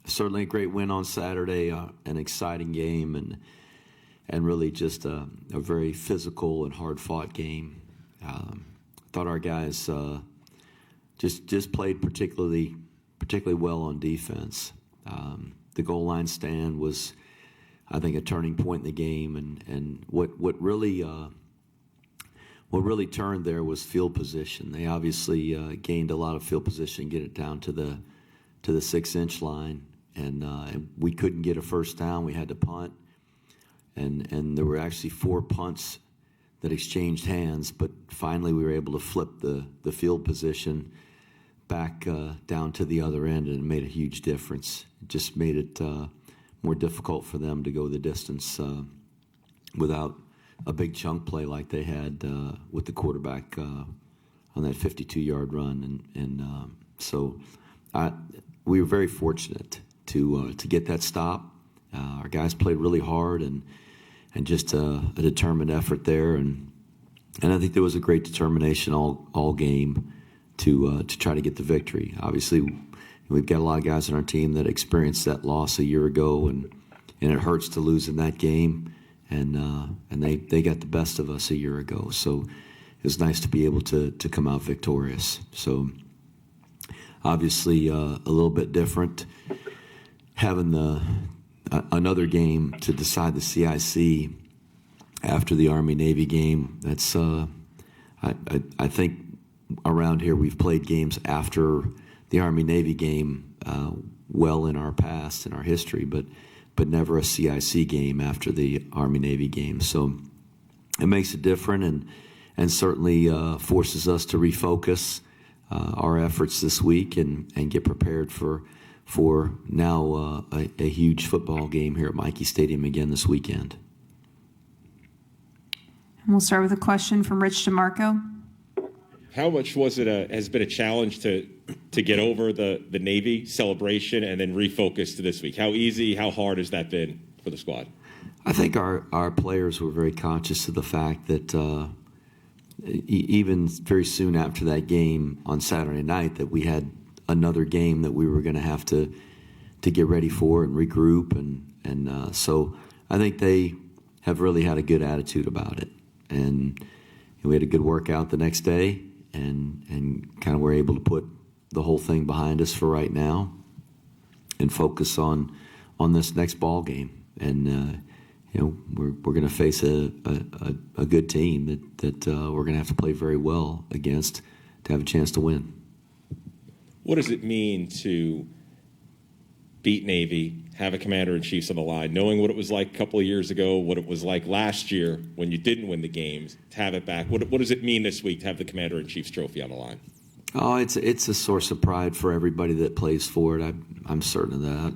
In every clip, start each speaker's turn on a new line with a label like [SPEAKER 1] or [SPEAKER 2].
[SPEAKER 1] certainly a great win on Saturday, an exciting game, and really just a very physical and hard-fought game. Thought our guys just played particularly well on defense. The goal line stand was, I think, a turning point in the game, and what really turned there was field position. They obviously gained a lot of field position, get it down to the 6-inch line, and we couldn't get a first down. We had to punt, and there were actually 4 punts that exchanged hands, but finally we were able to flip the field position back down to the other end, and it made a huge difference. It just made it more difficult for them to go the distance without a big chunk play like they had with the quarterback on that 52-yard run, and so we were very fortunate to get that stop. Our guys played really hard and just a determined effort there, and I think there was a great determination all game to try to get the victory. Obviously, we've got a lot of guys on our team that experienced that loss a year ago, and it hurts to lose in that game, and they got the best of us a year ago. So it was nice to be able to come out victorious. So obviously a little bit different having another game to decide the CIC after the Army-Navy game. That's I think around here we've played games after the Army-Navy game well in our past, in our history, but never a CIC game after the Army-Navy game. So it makes it different and certainly forces us to refocus our efforts this week and get prepared for now a huge football game here at Michie Stadium again this weekend.
[SPEAKER 2] And we'll start with a question from Rich DeMarco.
[SPEAKER 3] How much has been a challenge to get over the Navy celebration and then refocus to this week? How easy, how hard has that been for the squad?
[SPEAKER 1] I think our players were very conscious of the fact that even very soon after that game on Saturday night that we had another game that we were going to have to get ready for and regroup, and so I think they have really had a good attitude about it, and we had a good workout the next day, and kind of were able to put the whole thing behind us for right now and focus on this next ball game. And we're going to face a good team that we're going to have to play very well against to have a chance to win.
[SPEAKER 3] What does it mean to beat Navy, have a commander-in-chief on the line, knowing what it was like a couple of years ago, what it was like last year when you didn't win the games, to have it back? What does it mean this week to have the commander-in-chief's trophy on the line?
[SPEAKER 1] Oh, it's a source of pride for everybody that plays for it. I'm certain of that.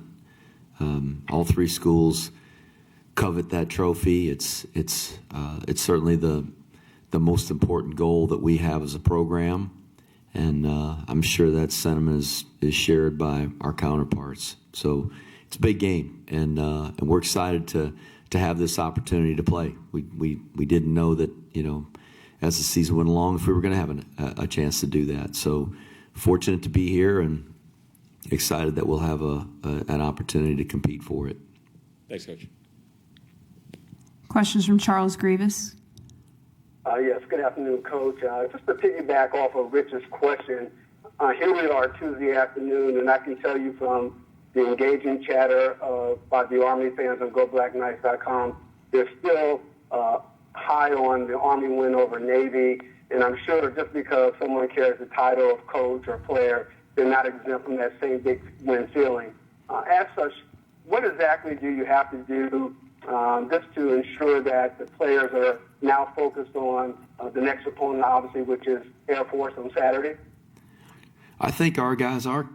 [SPEAKER 1] All 3 schools covet that trophy. It's certainly the most important goal that we have as a program, and I'm sure that sentiment is shared by our counterparts. So it's a big game, and we're excited to have this opportunity to play. We didn't know that as the season went along if we were going to have a chance to do that. So fortunate to be here and excited that we'll have an opportunity to compete for it.
[SPEAKER 3] Thanks, Coach.
[SPEAKER 2] Questions from Charles Grievous.
[SPEAKER 4] Yes, good afternoon, Coach. Just to piggyback off of Rich's question, here we are Tuesday afternoon, and I can tell you from the engaging chatter by the Army fans on GoBlackKnights.com, they're still high on the Army win over Navy, and I'm sure just because someone carries the title of coach or player, they're not exempt from that same big win feeling. As such, what exactly do you have to do just to ensure that the players are now focused on the next opponent, obviously, which is Air Force on Saturday?
[SPEAKER 1] I think our guys are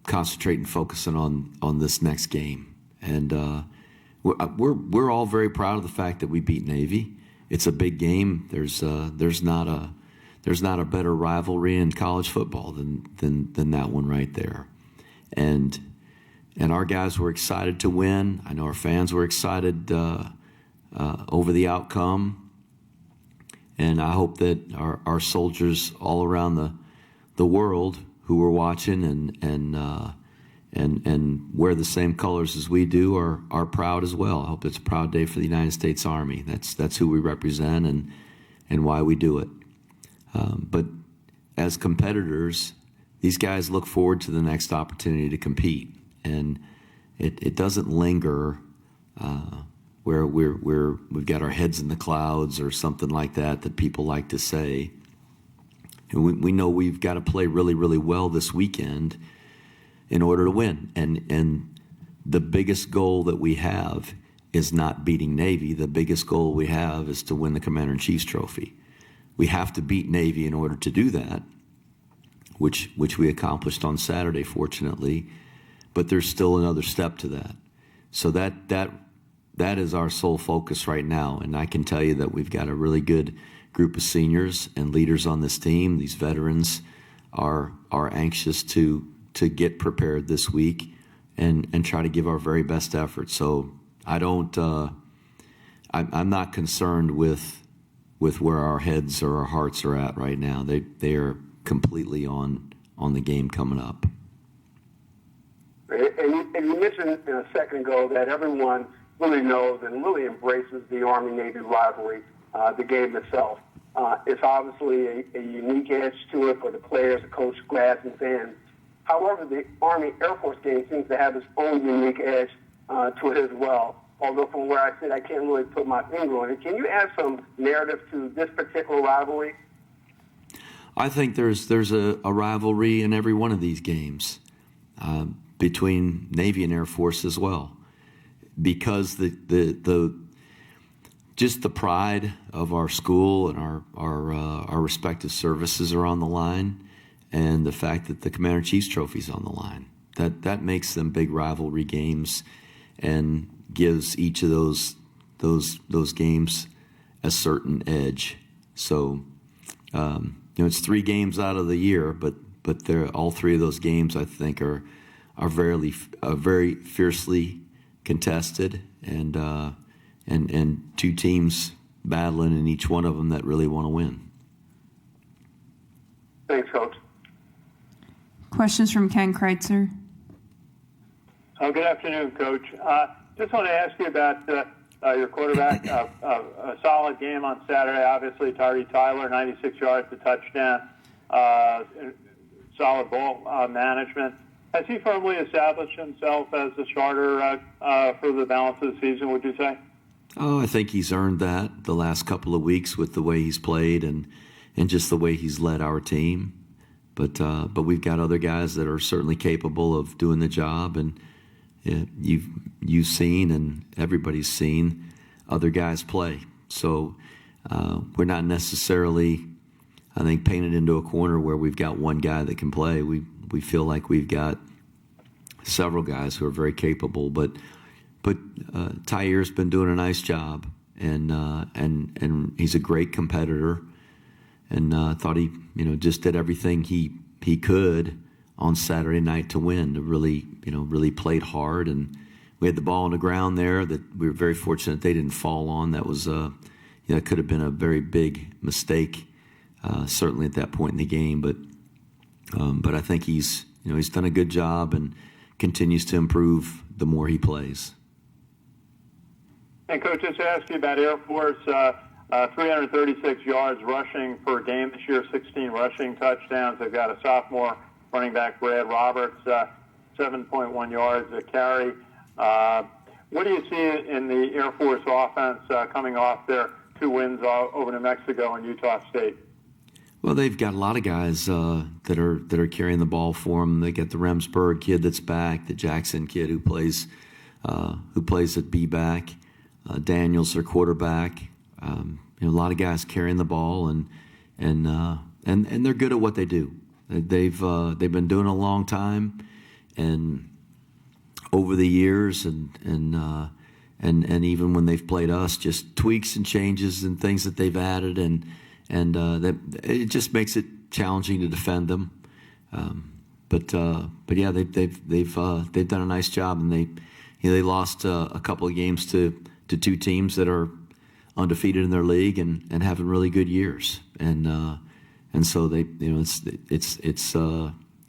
[SPEAKER 1] concentrating, focusing on this next game, and we're all very proud of the fact that we beat Navy. It's a big game. There's not a better rivalry in college football than that one right there, and our guys were excited to win. I know our fans were excited over the outcome, and I hope that our soldiers all around the world who were watching and and wear the same colors as we do are proud as well. I hope it's a proud day for the United States Army. That's who we represent and why we do it. But as competitors, these guys look forward to the next opportunity to compete, and it doesn't linger where we've got our heads in the clouds or something like that people like to say. And we know we've got to play really, really well this weekend in order to win. And the biggest goal that we have is not beating Navy. The biggest goal we have is to win the Commander-in-Chief's trophy. We have to beat Navy in order to do that, which we accomplished on Saturday, fortunately. But there's still another step to that. So that is our sole focus right now. And I can tell you that we've got a really good group of seniors and leaders on this team. These veterans are anxious to get prepared this week and try to give our very best effort. So I'm not concerned with where our heads or our hearts are at right now. They are completely on the game coming up.
[SPEAKER 4] And you mentioned a second ago that everyone really knows and really embraces the Army-Navy rivalry, the game itself. It's obviously a unique edge to it for the players, the coach, grads, and fans. However, the Army-Air Force game seems to have its own unique edge to it as well. Although from where I sit, I can't really put my finger on it. Can you add some narrative to this particular rivalry?
[SPEAKER 1] I think there's a rivalry in every one of these games between Navy and Air Force as well, because just the pride of our school and our respective services are on the line, and the fact that the Commander-in-Chief's trophy is on the line. That makes them big rivalry games and gives each of those games a certain edge. So it's 3 games out of the year, but all 3 of those games I think are very fiercely contested, and 2 teams battling in each one of them that really want to win.
[SPEAKER 4] Thanks, Coach.
[SPEAKER 2] Questions from Ken Kreitzer.
[SPEAKER 5] Good afternoon, Coach. Just want to ask you about your quarterback. A solid game on Saturday. Obviously, Tyree Tyler, 96 yards, a touchdown. Solid ball management. Has he firmly established himself as a starter for the balance of the season, would you say?
[SPEAKER 1] Oh, I think he's earned that the last couple of weeks with the way he's played and just the way he's led our team. But we've got other guys that are certainly capable of doing the job, and you've seen and everybody's seen other guys play. So we're not necessarily, I think, painted into a corner where we've got one guy that can play. We feel like we've got several guys who are very capable, but Tyre's been doing a nice job, and he's a great competitor, and thought he just did everything he could on Saturday night to win. To really played hard, and we had the ball on the ground there that we were very fortunate they didn't fall on. That was it could have been a very big mistake, certainly at that point in the game, but I think he's done a good job and continues to improve the more he plays.
[SPEAKER 5] And Coach, just to ask you about Air Force, 336 yards rushing per game this year, 16 rushing touchdowns. They've got a sophomore running back, Brad Roberts, 7.1 yards a carry. What do you see in the Air Force offense coming off their 2 wins over New Mexico and Utah State?
[SPEAKER 1] Well, they've got a lot of guys that are carrying the ball for them. They got the Remsburg kid that's back, the Jackson kid who plays at B-back. Daniels, their quarterback. A lot of guys carrying the ball, and they're good at what they do. They've been doing it a long time, and over the years, and even when they've played us, just tweaks and changes and things that they've added, and that it just makes it challenging to defend them. But yeah, they've done a nice job, and they lost a couple of games to 2 teams that are undefeated in their league and having really good years, and so they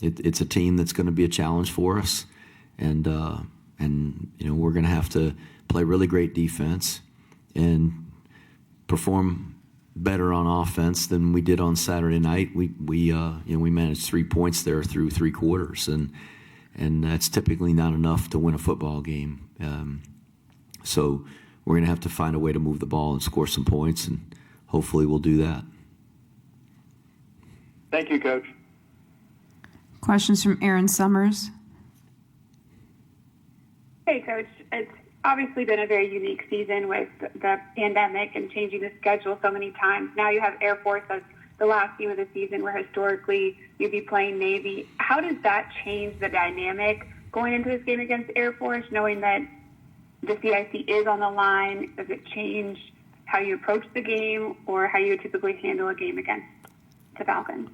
[SPEAKER 1] it's a team that's going to be a challenge for us, and we're going to have to play really great defense and perform better on offense than we did on Saturday night. We managed 3 points there through 3 quarters, and that's typically not enough to win a football game. So we're going to have to find a way to move the ball and score some points, and hopefully we'll do that.
[SPEAKER 5] Thank you, Coach.
[SPEAKER 2] Questions from Aaron Summers.
[SPEAKER 6] Hey, Coach. It's obviously been a very unique season with the pandemic and changing the schedule so many times. Now you have Air Force as the last game of the season, where historically you'd be playing Navy. How does that change the dynamic going into this game against Air Force, knowing that the CIC is on the line? Does it change how you approach the game or how you typically handle a game against the Falcons?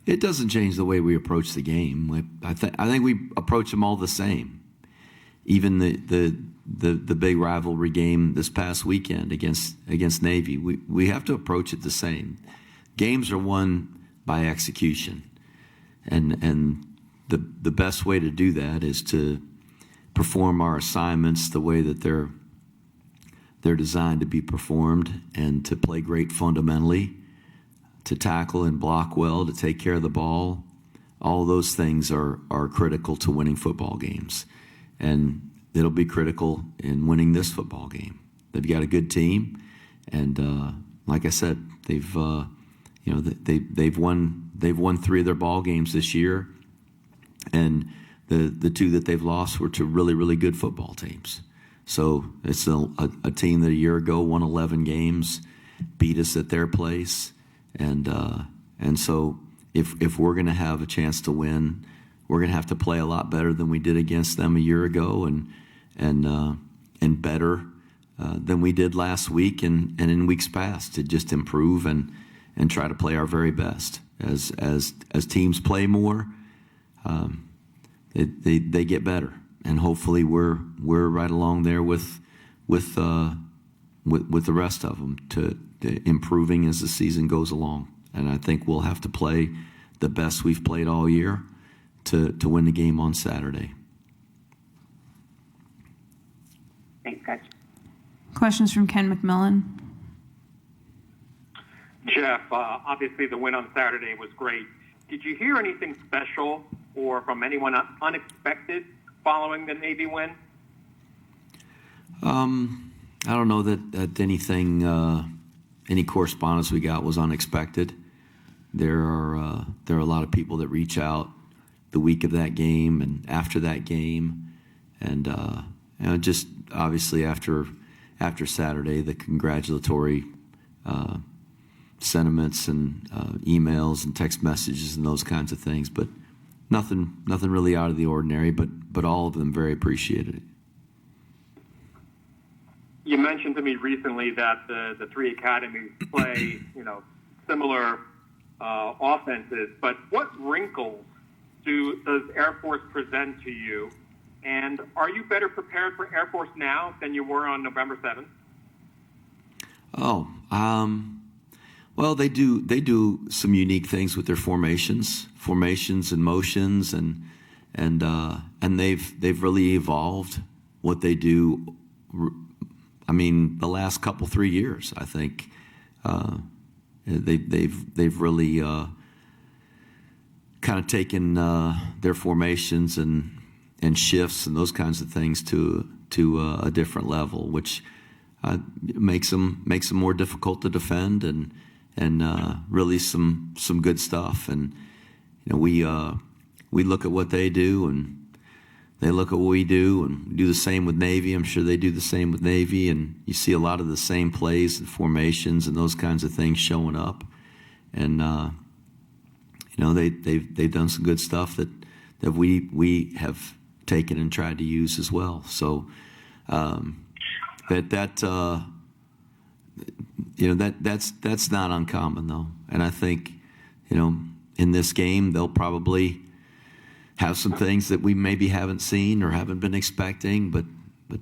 [SPEAKER 1] It doesn't change the way we approach the game. I think we approach them all the same. Even the big rivalry game this past weekend against Navy, we have to approach it the same. Games are won by execution, and the best way to do that is to perform our assignments the way that they're designed to be performed, and to play great fundamentally, to tackle and block well, to take care of the ball. All of those things are critical to winning football games, and it'll be critical in winning this football game. They've got a good team, and like I said, they've won 3 of their ball games this year, and the 2 that they've lost were to really, really good football teams. So it's a team that a year ago won 11 games, beat us at their place, and so if we're going to have a chance to win, we're going to have to play a lot better than we did against them a year ago, and better than we did last week and in weeks past, to just improve and try to play our very best. As teams play more, they get better, and hopefully we're right along there with the rest of them to improving as the season goes along. And I think we'll have to play the best we've played all year to win the game on Saturday.
[SPEAKER 6] Thanks, Coach.
[SPEAKER 2] Questions from Ken McMillan.
[SPEAKER 7] Jeff, obviously the win on Saturday was great. Did you hear anything special or from anyone unexpected following the Navy win?
[SPEAKER 1] I don't know that anything, any correspondence we got was unexpected. There are a lot of people that reach out the week of that game and after that game, and just obviously after Saturday, the congratulatory sentiments and emails and text messages and those kinds of things, but nothing really out of the ordinary. But all of them very appreciated it.
[SPEAKER 7] You mentioned to me recently that the 3 academies play, similar offenses, but what wrinkles does Air Force present to you? And are you better prepared for Air Force now than you were on November 7th?
[SPEAKER 1] Well, they do some unique things with their formations and motions, and they've really evolved what they do. I mean, the last 3 years, I think they've really kind of taken their formations and shifts and those kinds of things to a different level, which makes them more difficult to defend, and really some good stuff. And we look at what they do, and they look at what we do, and we do the same with Navy. I'm sure they do the same with Navy, and you see a lot of the same plays and formations and those kinds of things showing up. And they've done some good stuff that we have taken and tried to use as well. So that's not uncommon, though. And I think in this game they'll probably have some things that we maybe haven't seen or haven't been expecting, but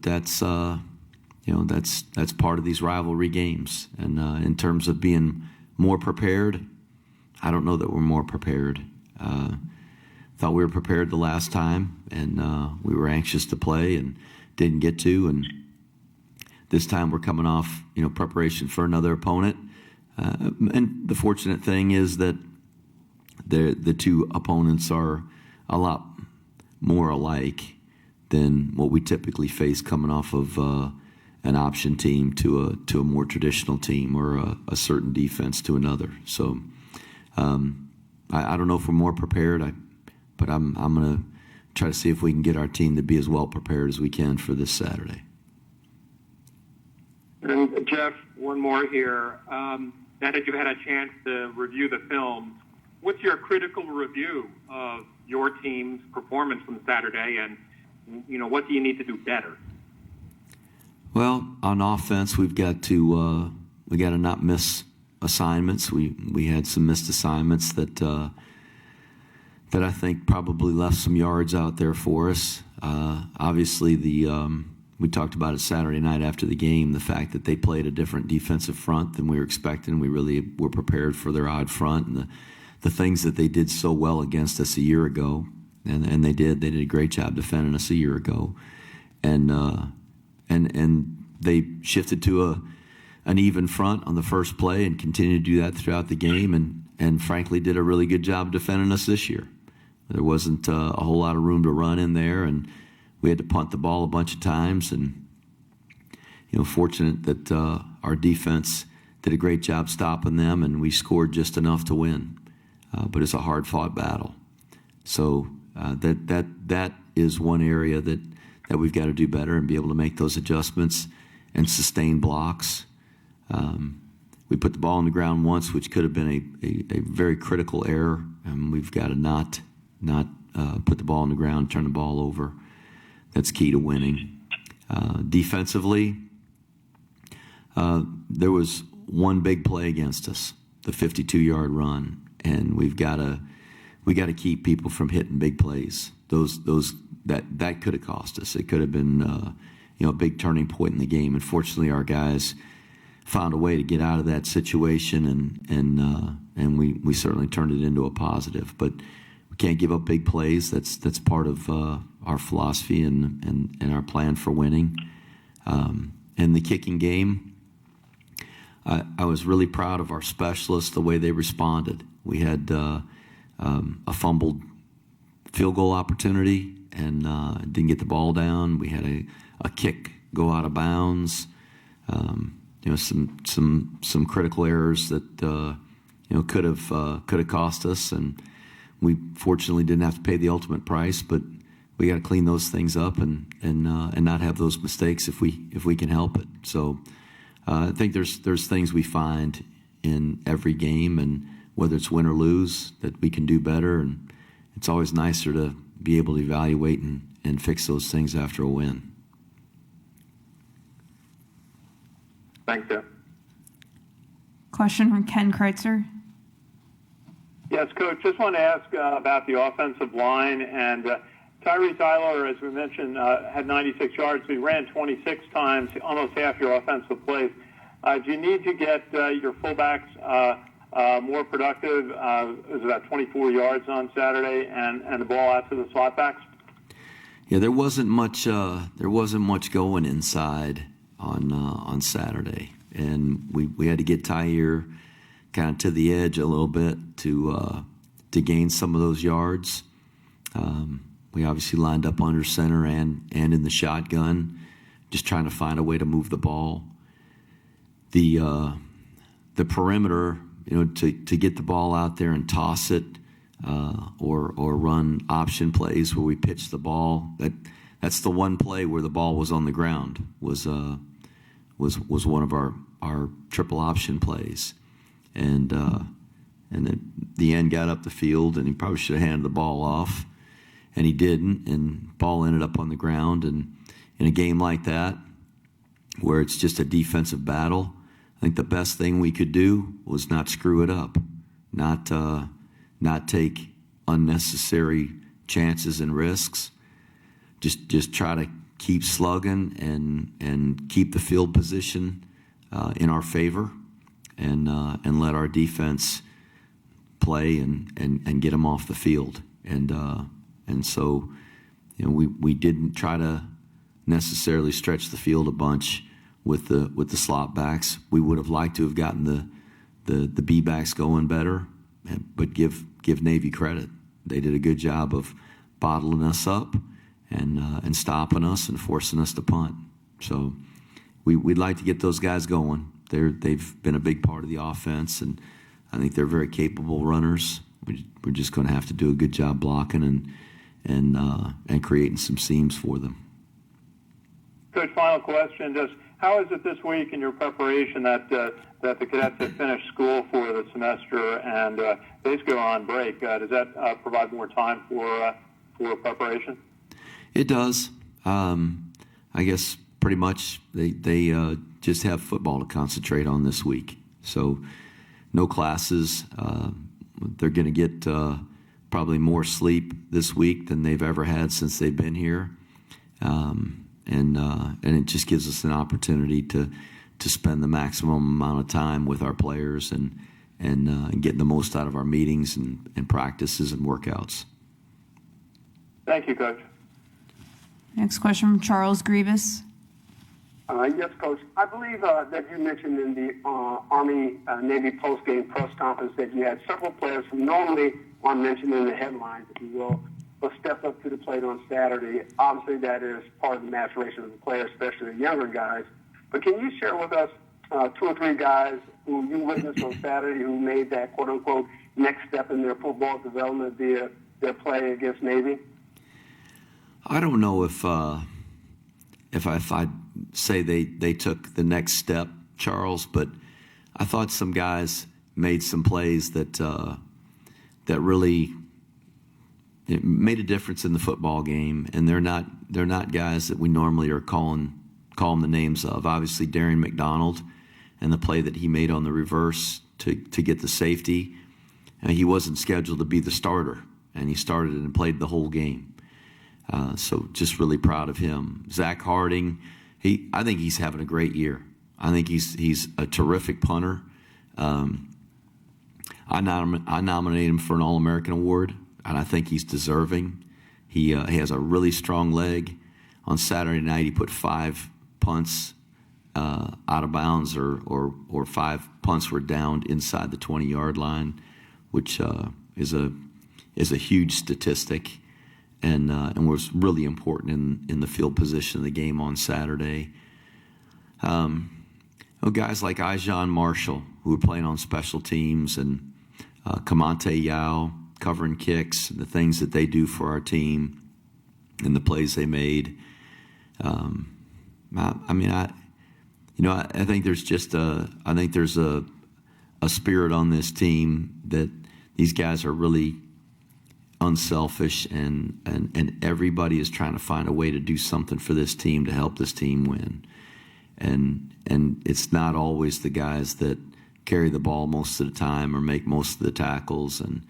[SPEAKER 1] that's that's part of these rivalry games. And in terms of being more prepared, I don't know that we're more prepared. thought we were prepared the last time, and we were anxious to play and didn't get to. And this time we're coming off, preparation for another opponent. And the fortunate thing is that the two opponents are a lot more alike than what we typically face coming off of an option team to a more traditional team, or a certain defense to another. So I don't know if we're more prepared, but I'm going to try to see if we can get our team to be as well prepared as we can for this Saturday.
[SPEAKER 7] And Jeff, one more here. Now that you've had a chance to review the films, what's your critical review of your team's performance from Saturday, and what do you need to do better?
[SPEAKER 1] Well, on offense, we got to not miss assignments. We had some missed assignments that I think probably left some yards out there for us. Obviously, we talked about it Saturday night after the game, the fact that they played a different defensive front than we were expecting. We really were prepared for their odd front, and the things that they did so well against us a year ago, and they did a great job defending us a year ago, and they shifted to an even front on the first play and continued to do that throughout the game, and frankly did a really good job defending us this year. There wasn't a whole lot of room to run in there, and we had to punt the ball a bunch of times, and fortunate that our defense did a great job stopping them, and we scored just enough to win. But it's a hard-fought battle. So that is one area that we've got to do better and be able to make those adjustments and sustain blocks. We put the ball on the ground once, which could have been a very critical error, and we've got to not put the ball on the ground, turn the ball over. That's key to winning. Defensively, there was one big play against us, the 52-yard run, and we got to keep people from hitting big plays. That could have cost us. It could have been a big turning point in the game. Unfortunately, our guys found a way to get out of that situation, and we certainly turned it into a positive. But we can't give up big plays. That's part of our philosophy and our plan for winning. In the kicking game, I was really proud of our specialists, the way they responded. We had a fumbled field goal opportunity and didn't get the ball down. We had a kick go out of bounds. Some critical errors that could have cost us, and we fortunately didn't have to pay the ultimate price. But we got to clean those things up and not have those mistakes if we can help it. So I think there's things we find in every game, and whether it's win or lose, that we can do better. And it's always nicer to be able to evaluate and fix those things after a win.
[SPEAKER 5] Thanks, Jeff.
[SPEAKER 2] Question from Ken Kreitzer.
[SPEAKER 5] Yes, Coach, just want to ask about the offensive line. And Tyree Tyler, as we mentioned, had 96 yards. He ran 26 times, almost half your offensive plays. Do you need to get your fullbacks more productive? It was about 24 yards on Saturday, and the ball out to the slot backs?
[SPEAKER 1] Yeah, there wasn't much going inside on Saturday, and we had to get Tyre kind of to the edge a little bit to gain some of those yards. We obviously lined up under center and in the shotgun, just trying to find a way to move the ball. The perimeter, to get the ball out there and toss it, or run option plays where we pitch the ball. That's the one play where the ball was on the ground. Was one of our triple option plays, and the end got up the field, and he probably should have handed the ball off, and he didn't, and ball ended up on the ground. And in a game like that, where it's just a defensive battle, I think the best thing we could do was not screw it up, not take unnecessary chances and risks. Just try to keep slugging and keep the field position in our favor, and let our defense play and get them off the field. and so we didn't try to necessarily stretch the field a bunch with the slot backs. We would have liked to have gotten the B backs going better, but give Navy credit. They did a good job of bottling us up and stopping us and forcing us to punt. So we'd like to get those guys going. They've been a big part of the offense, and I think they're very capable runners. We're just going to have to do a good job blocking and creating some seams for them.
[SPEAKER 5] Coach, final question: just how is it this week in your preparation that the cadets have finished school for the semester and they go on break? Does that provide more time for preparation?
[SPEAKER 1] It does. I guess pretty much they just have football to concentrate on this week. So no classes. They're going to get probably more sleep this week than they've ever had since they've been here. And it just gives us an opportunity to spend the maximum amount of time with our players and getting the most out of our meetings and practices and workouts.
[SPEAKER 5] Thank you, Coach.
[SPEAKER 2] Next question from Charles Grievous.
[SPEAKER 4] Yes, Coach. I believe that you mentioned in the Army-Navy post-game press conference that you had several players who normally aren't mentioned in the headlines, if you will, but stepped up to the plate on Saturday. Obviously, that is part of the maturation of the player, especially the younger guys. But can you share with us 2 or 3 guys who you witnessed on Saturday who made that quote-unquote next step in their football development via their play against Navy?
[SPEAKER 1] I don't know if I'd say they took the next step, Charles, but I thought some guys made some plays that really it made a difference in the football game, and they're not guys that we normally are calling the names of. Obviously, Darian McDonald and the play that he made on the reverse to get the safety, and he wasn't scheduled to be the starter, and he started and played the whole game. So just really proud of him. Zach Harding, I think he's having a great year. I think he's a terrific punter. I nominate him for an All-American award, and I think he's deserving. He has a really strong leg. On Saturday night, he put 5 punts out of bounds, or 5 punts were downed inside the 20-yard line, which is a huge statistic, and was really important in the field position of the game on Saturday. Guys like Ijan Marshall, who were playing on special teams, and Kamante Yao covering kicks, and the things that they do for our team, and the plays they made. I think there's just a spirit on this team that these guys are really unselfish, and everybody is trying to find a way to do something for this team to help this team win. And it's not always the guys that carry the ball most of the time or make most of the tackles, and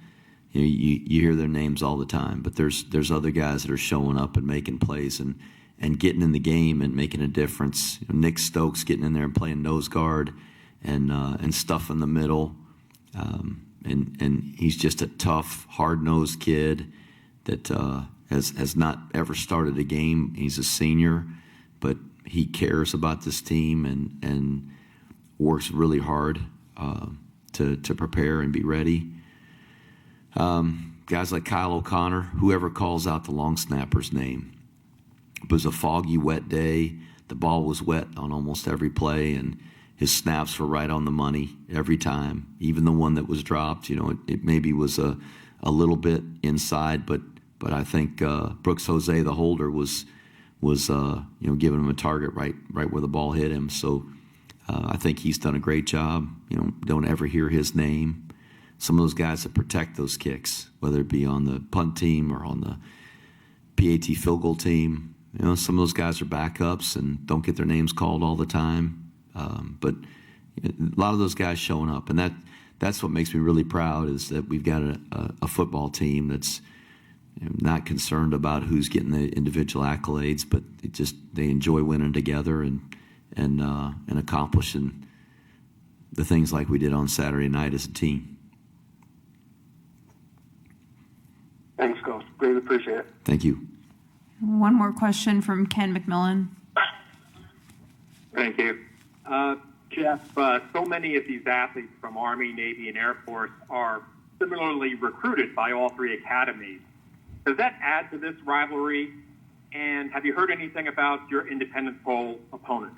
[SPEAKER 1] you hear their names all the time, but there's other guys that are showing up and making plays and getting in the game and making a difference. Nick Stokes getting in there and playing nose guard and stuff in the middle. And he's just a tough, hard-nosed kid that has not ever started a game. He's a senior, but he cares about this team and works really hard to prepare and be ready. Guys like Kyle O'Connor, whoever calls out the long snapper's name. It was a foggy, wet day. The ball was wet on almost every play, and his snaps were right on the money every time. Even the one that was dropped, it maybe was a little bit inside, but I think Brooks Jose, the holder, was giving him a target right where the ball hit him. So I think he's done a great job. Don't ever hear his name. Some of those guys that protect those kicks, whether it be on the punt team or on the PAT field goal team, some of those guys are backups and don't get their names called all the time. But a lot of those guys showing up, and that's what makes me really proud, is that we've got a football team that's not concerned about who's getting the individual accolades, but they enjoy winning together and accomplishing the things like we did on Saturday night as a team.
[SPEAKER 4] Thanks, Coach. Really appreciate it.
[SPEAKER 1] Thank you.
[SPEAKER 2] One more question from Ken McMillan.
[SPEAKER 7] Thank you. Jeff, so many of these athletes from Army, Navy, and Air Force are similarly recruited by all three academies. Does that add to this rivalry? And have you heard anything about your independent bowl opponent?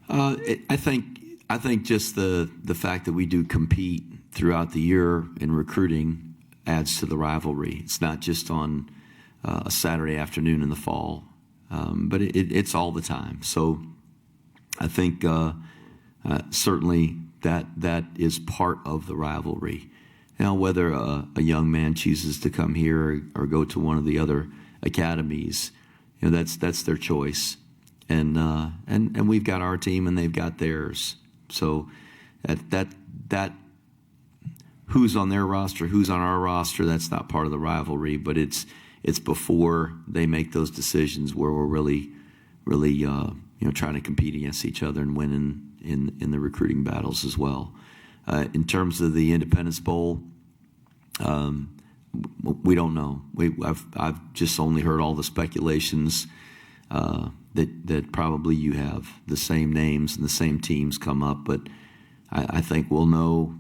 [SPEAKER 1] I think just the fact that we do compete throughout the year in recruiting adds to the rivalry. It's not just on a Saturday afternoon in the fall, but it's all the time. So I think certainly that is part of the rivalry. Now, whether a young man chooses to come here or go to one of the other academies, that's their choice. And we've got our team and they've got theirs. So that who's on their roster, who's on our roster, that's not part of the rivalry. But it's before they make those decisions where we're really trying to compete against each other and win in the recruiting battles as well. In terms of the Independence Bowl, we don't know. I've just only heard all the speculations that probably you have the same names and the same teams come up, but I think we'll know,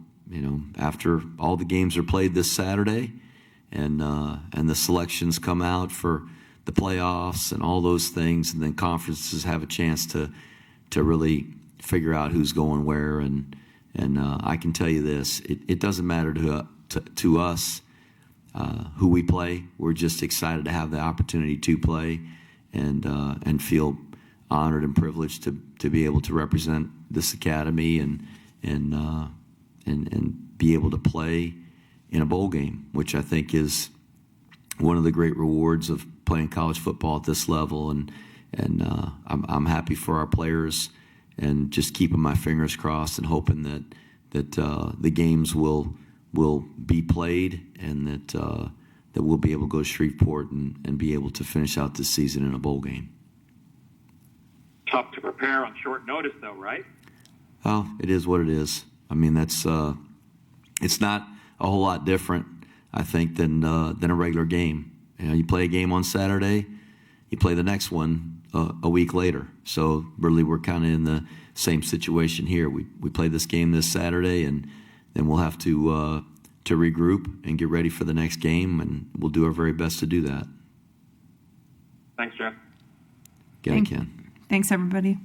[SPEAKER 1] after all the games are played this Saturday, and the selections come out for the playoffs and all those things, and then conferences have a chance to really figure out who's going where. And I can tell you this: it doesn't matter to us who we play. We're just excited to have the opportunity to play, and feel honored and privileged to be able to represent this academy and be able to play in a bowl game, which I think is one of the great rewards of playing college football at this level. And I'm happy for our players, and just keeping my fingers crossed and hoping that the games will be played, and that we'll be able to go to Shreveport and be able to finish out this season in a bowl game.
[SPEAKER 7] Tough to prepare on short notice, though, right?
[SPEAKER 1] Well, it is what it is. I mean, it's not a whole lot different, I think, than a regular game. You play a game on Saturday, you play the next one a week later. So really, we're kind of in the same situation here. We play this game this Saturday, and then we'll have to regroup and get ready for the next game, and we'll do our very best to do that.
[SPEAKER 7] Thanks, Jeff.
[SPEAKER 1] Ken.
[SPEAKER 2] Thanks, everybody.